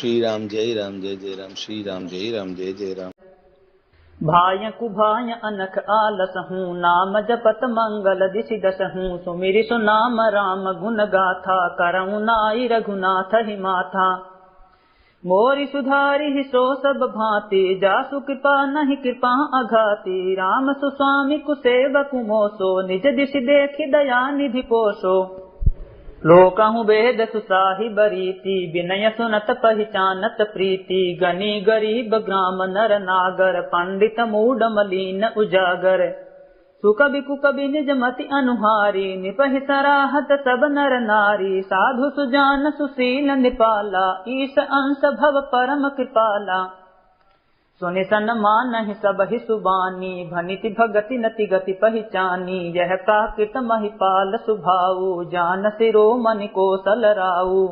श्री राम जय जय राम, श्री राम जय जय राम। भाय कुभाय अनख आलस हूँ, नाम जपत मंगल दिशि दस हूँ। सुमिरि सुनाम राम गुण गाथा, करऊँ नाई रघुनाथ ही माथा। मोरि सुधारि सो सब भांति, जासु कृपा नहीं कृपा अघाति। राम सुस्वामी कुसेवक मोसो, निज दिशि देखि दया निधि पोषो। लोकहु वेद सुसाहिब रीति, विनय सुनत पहिचानत प्रीति। गनी गरीब ग्राम नर नागर, पंडित मूढ़ मलीन उजागर। सुकवि कुकवि निज मति अनुहारी, निपहि सराहत सब नर नारी। साधु सुजान सुशील निपाला, ईश अंश भव परम कृपाला। सुनि सन्मानहि सबहि सुबानी, भनिति भगति नति गति पहिचानी। यह प्राकृत महिपाल सुभाऊ, जान सिरो मनि कोसल राऊ।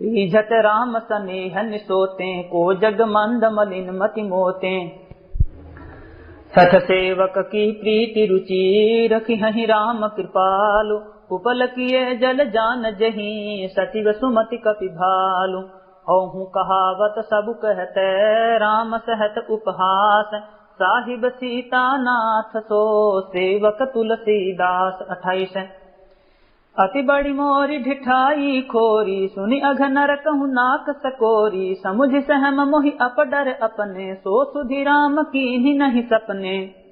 रीझत राम सनेह निसोते, को जग मंद मलिन मति मोते। सठ सेवक की प्रीति रुचि, रखिहि राम कृपालु। कुपल किए जल जान जहीं, सचिव सुमति कपि भालु। औहु कहावत सब कहते, राम सहत उपहास। साहिब सीता नाथ सो, सेवक तुलसीदास। 28 अति बड़ी मोरी ढिठाई खोरी, सुनि अघ नर कहु नाक सकोरी। समुझ सहम मोहि अपडर अपने, सो सुधि राम कीन्हि नहीं सपने।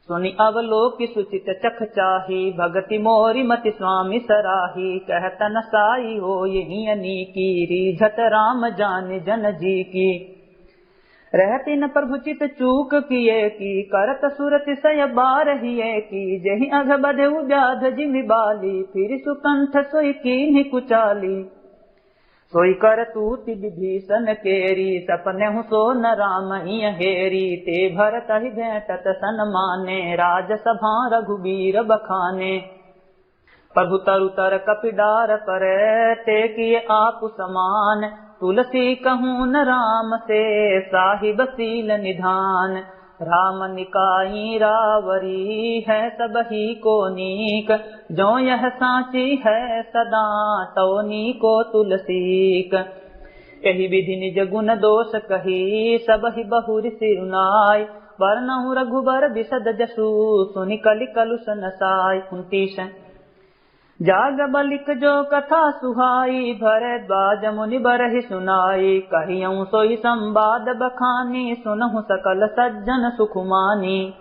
सुनि अवलोकि सुचित चख चाही, भगति मोरि मति स्वामी सराही। कहत न साई हो यही अनीकी, रीझत राम जान जन जी की। रहती न प्रभु चित चूक किए की, करत सुरति सय बारहिए की। जहि अघ बधेउ व्याध जिमि बाली, फिर सुकंठ सोई कीन्हि कुचाली। सोई कर तूति विभीषण केरी, सपने हूँ सो न राम ही हेरी। ते भरत ही भेंटत सन्माने, राजसभा रघुबीर बखाने। प्रभु तरु तर कपिडार पर, ते किए आप समान। तुलसी कहूँ न राम से, साहिब सील निधान। राम निकाई रावरी, है सब ही को नीक। जो यह साची है सदा, तो नीको तुलसीक। यही विधि निज गुण दोष कही, सब ही बहुरी सिरुनाई। वर्णहु रघुबर बिसद जसु, सुनि कलि कलुष नसाई। 29 जाग बलिक जो कथा सुहाई, भरद्वाज मुनि बरहि सुनाई। कहियऊँ सोई संवाद बखानी, सुनहु सकल सज्जन सुखुमानी।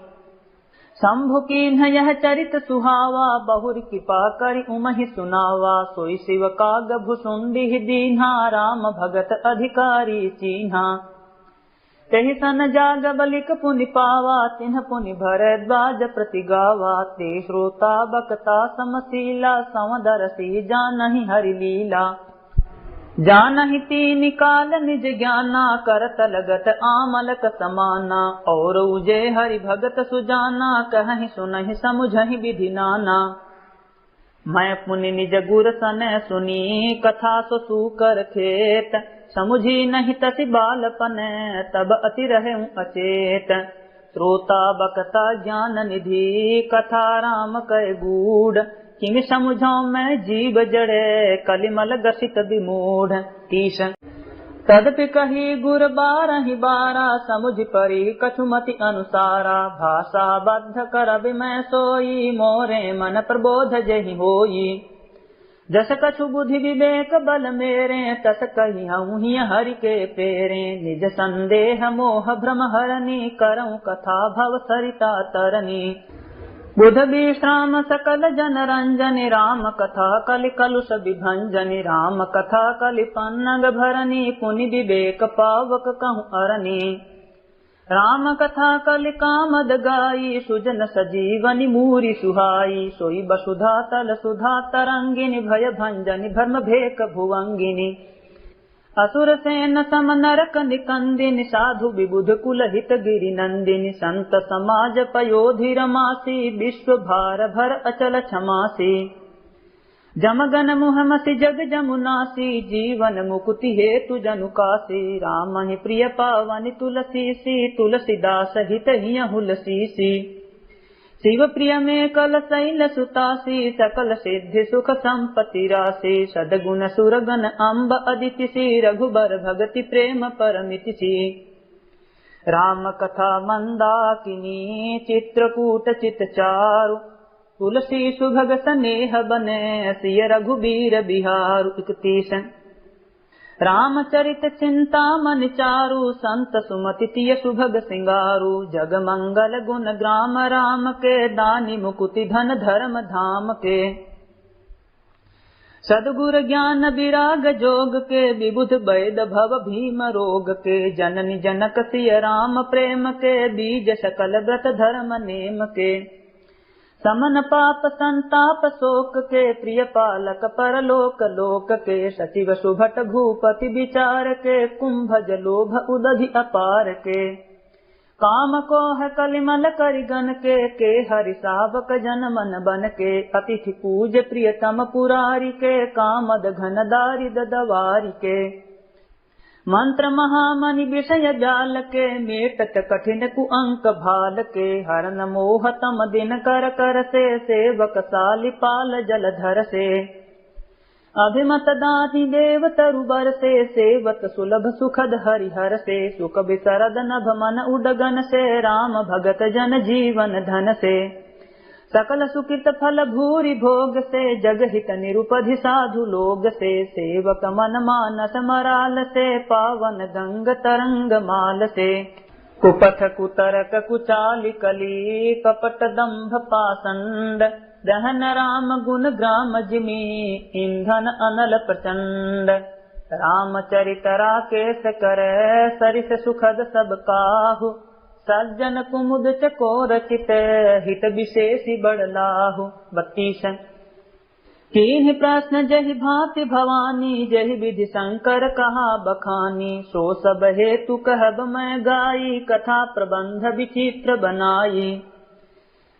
शंभु कीन्ह यह चरित सुहावा, बहुर कृपा करि उमहि सुनावा। सोई शिव काग भुसुंडी दीन्हा, राम भगत अधिकारी चीन्हा। तेहि सन जाग बलिक पुनि पावा, तिन्ह पुनि भरद्वाज प्रति गावा। ते श्रोता बकता समशीला, समदरसी जानहि हरि लीला। जानहि तीनि काल निज ज्ञाना, करत लगत आमलक समाना। और उजे हरि भगत सुजाना, कहहि सुनहि समुझहि विधि नाना। मैं पुनि निज गुर सने सुनी, कथा सो सूकर खेत। समुझी नहीं तसि बालपन, तब अति रहूं अचेत। श्रोता बकता ज्ञान निधि, कथा राम कय गूढ़। किमि समुझौ मैं जीव जड़े, कलिमल गसित विमूढ़। 30 तदपि कही गुर बारहि बारा, समुझ परी कछुमति अनुसारा। भाषा बद्ध करबि मैं सोई, मोरे मन प्रबोध जहि होई। जस कछु बुद्धि विवेक बल मेरे, तस कही हूँ ही हरि के पेरे। निज संदेह मोह भ्रम हरनी, करऊँ कथा भव सरिता तरनी। बुध विश्राम सकल जन रंजनि, राम कथा कलि कलुष विभंजनि। राम कथा कलि पन्नग भरनी, पुनि विवेक पावक कहूँ अरनी। राम कथा कलि कामद गाई, सुजन सजीवनि मूरि सुहाई। सोई वसुधा तल सुधा तरंगिनी, भय भंजनि भर्म भेक भुवंगिनी। असुर सेन सम नरक निकंदिनी, साधु विबुध कुल हित गिरि नंदिनी। संत समाज पयोधि रमासी, विश्व भार भर अचल क्षमासी। जमगन मुहमसि जग जमुनासी, जीवन मुकुति हेतु जनुकासी। राम ही प्रिय पावनि तुलसी सी, तुलसीदास हित हिय हुलसी सी। शिव प्रिय में कल शैल सुतासी सकल सिद्धि सुख संपत्ति राशि सदगुण सुरगन अम्ब अदिति सी रघुबर भगति प्रेम परमिति सी राम कथा मंदाकिनी चित्रकूट चित चारु तुलसी सुभग स्नेह बने सिय रघुबीर बिहारु 31 रामचरित चिंतामणि चारु संत सुमति तिय सुभग सिंगारु जग मंगल गुण ग्राम राम के दानी मुकुति धन धर्म धाम के सदगुर ज्ञान विराग जोग के विबुध वैद भव भीम रोग के जननी जनक सिय राम प्रेम के बीज सकल व्रत धर्म नेम के समन पाप संताप शोक के प्रिय पालक परलोक लोक के सचिव सुभट भूपति विचार के कुंभज लोभ उदधि अपार के काम को है कलिमल करिगन के हरि सावक जन मन बन के अतिथि पूज प्रियतम पुरारी के कामद घन दारिद दवारी के मंत्र महामणि विषय जाल के मेटत कठिन कुअंक भाल के हरन मोह तम दिन कर कर से सेवक साली पाल जलधर से अभिमत दाति देव तरुबर से सेवत सुलभ सुखद हरिहर से सुख विसरद नभ मन उडगन से राम भगत जन जीवन धन से सकल सुकृत फल भूरि भोग से जग हित निरुपधि साधु लोग से सेवक मन मानस मराल से पावन गंग तरंग माल से कुपथ कुतरक कुचालि कली कपट दंभ पाषंड दहन राम गुण ग्राम जिमी ईंधन अनल प्रचंड रामचरित राकेश करे सरिस सुखद सब काहु सज्जन कुमुद चकोर चित हित विशेषि बड़लाहु 32 तीन प्रश्न जहि भांति भवानी जहि विधि शंकर कहा बखानी सो सब हेतु कहब मैं गाई कथा प्रबंध विचित्र बनाई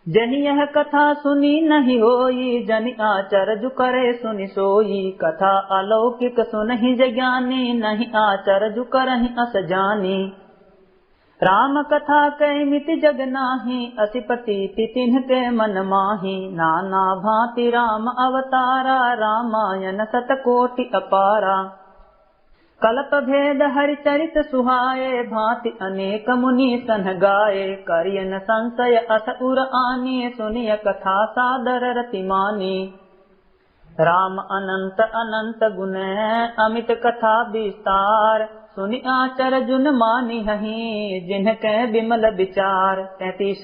जनि यह कथा सुनी नहीं होई जनि आचरज करे सुनि सोई कथा अलौकिक सुनहि ज्ञानी नहीं आचरज करहि अस जानी राम कथा कई मिति जग नाही असि प्रतीति तिन्ह के मन माही नाना भांति राम अवतारा रामायण सतकोटि अपारा कल्प भेद हरिचरित सुहाए भांति अनेक मुनि सन गाये करियन संशय अस उर आनी सुनिय कथा सादर रति मानी राम अनंत अनंत गुण अमित कथा विस्तार सुनि आचर जुन मानी हही जिनके विमल विचार 33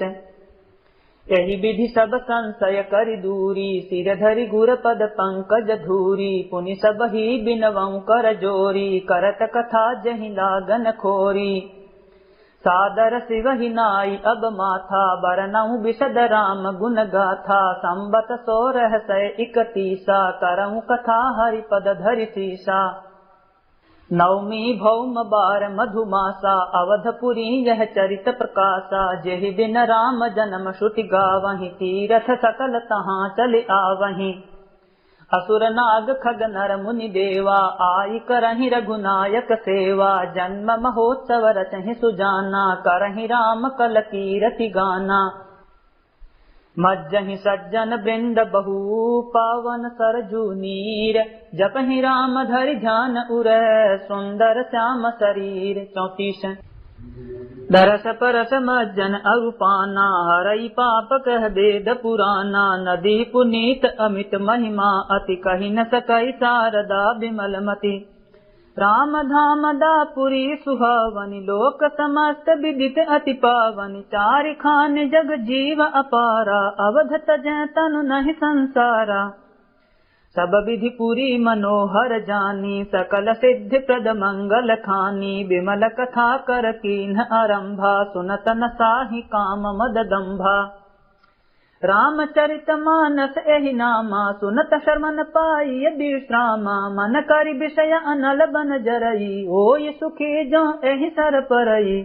यही विधि सब संशय करि दूरी सिर धरि गुर पद पंकज धूरी पुनि सब ही बिनवं कर जोरी करत कथा जहि लागन खोरी सादर शिव ही नाई अब माथा बरनऊ विशद राम गुण गाथा संबत 1631 करऊँ कथा हरि पद धरि सीसा नवमी भौम बार मधुमासा अवधपुरी यह चरित प्रकाशा जेहि दिन राम जन्म श्रुति गावहीं तीरथ सकल तहाँ चले आवहीं असुर नाग खग नर मुनि देवा आई करहि रघुनायक सेवा जन्म महोत्सव रचहि सुजाना करहि राम कल कीरति गाना मज्जहि सज्जन वृंद बहु पावन सरजू नीर जपहि राम धरि ध्यान उर सुंदर श्याम शरीर 34 दरस परस मज्जन अरुपाना हरई पाप कह वेद पुराना नदी पुनीत अमित महिमा अति कहि न सकई शारदा विमल मति राम धाम दापुरी सुहावनि लोक समस्त विदित अति पावनि चारि खान जग जीव अपारा अवध तजै तनु नहीं संसारा सब विधि पुरी मनोहर जानी सकल सिद्धि प्रद मंगल खानी विमल कथा कर कीन्ह आरंभा सुनत न साहि काम मद दंभा रामचरित मानस एहि नामा सुनत शर्मन पाई विश्रामा मन करि विषय अनल बन जरई ओय सुखी जो एहि सर परई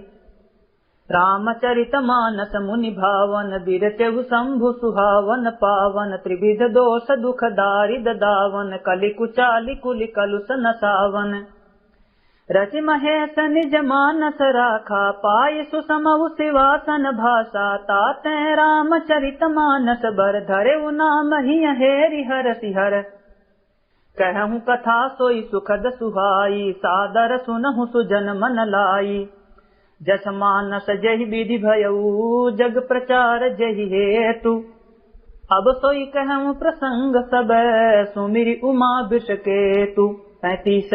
रामचरित मानस मुनि भावन बिरचहु शंभु सुहावन पावन त्रिविध दोष दुख दारिद दावन कलि कुचालि कुलि कलुष नसावन रचि महेश निज मानस राखा, पाई सुसमउ सिवासन भाषा। ताते रामचरित मानस बर, धरेउ नाम ही हेरि हरसि हर। कहूँ कथा सोई सुखद सुहाई, सादर सुनहु सुजन मन लाई। जस मानस जहि विधि भयऊ, जग प्रचार जहि हेतु। अब सोई कहूँ प्रसंग सब, सुमिरि उमा विषकेतु। 35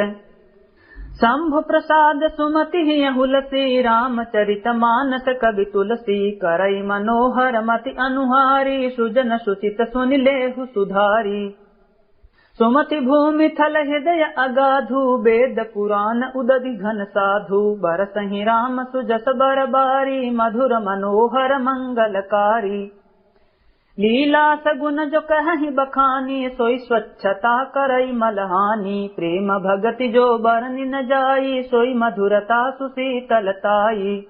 शंभु प्रसाद सुमति हुलसी, रामचरित मानस कवि तुलसी। करई मनोहर मति अनुहारी, सुजन सुचित सुनि लेहु सुधारी। सुमति भूमि थल हृदय अगाधु, वेद पुराण उदधि घन साधु। बरसहि राम सुजस बर बारी, मधुर मनोहर मंगलकारी। लीला सगुन जो कहहि बखानी, सोई स्वच्छता करई मलहानी। प्रेम भगति जो बरनि न जाई, सोई मधुरता सुशीतलताई।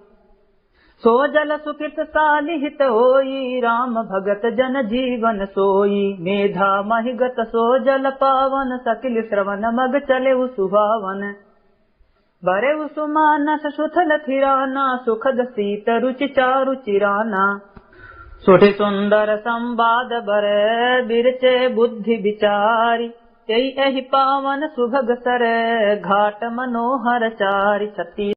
सो जल सुकृत सालिहित होई, राम भगत जन जीवन सोई। मेधा महिगत सो जल पावन, सकिल श्रवण मग चले सुहावन। बरे सुमानस सुथल थिराना, सुखद सीत रुचि चारु चिराना। सोठे सुंदर संवाद बर, बिरचे बुद्धि विचारी। तेई एहि पावन सुभग सर, घाट मनोहर चारि। 36